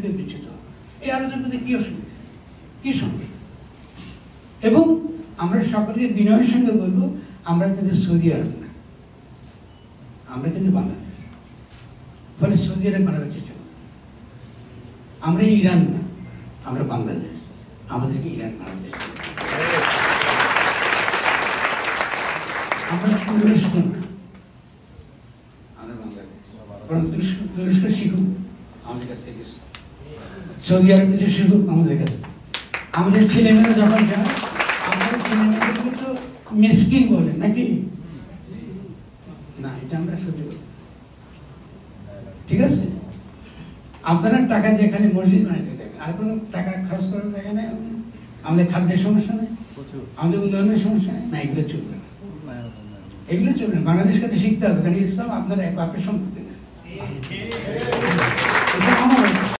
বিচ্ছিত এই আলোচনাতে কি অসুবিধা, কি সমস্যা? এবং আমরা সকলকে বিনয়ের সঙ্গে বলবো, আমরা কিন্তু সৌদি আরব না, আমরা কিন্তু বাংলাদেশ। ফলে সৌদি আরব বানাতে চাই, আমরা ইরান না, আমরা বাংলাদেশ, আমাদেরকে ইরান বানাতে চাই। আমরা তুরস্ক না, আমরা বাংলাদেশ। বরং তুরস্ক শিখুক আমাদের কাছ থেকে, সৌদি আরব কিছু শিখুক আমাদের কাছে। আমাদের ছেলেমেয়েরা যখন যায়, আমাদের ছেলেমেয়েদেরকে তো মেসকিন বলে নাকি না, এটা আমরা সহ্য করি, ঠিক আছে? আপনারা টাকা দিয়ে খালি মসজিদ বানাইতে দেখেন, আর কোনো টাকা খরচ করার জায়গা নেই। আমাদের খাদ্যের সমস্যা নেই, আমাদের উন্নয়নের সমস্যা নেই, না এগুলো চলবে না, এগুলো চলবে না। বাংলাদেশ কাছে শিখতে হবে, কারণ ইসলাম আপনার এক বাপের সম্পত্তি না, এটা আমার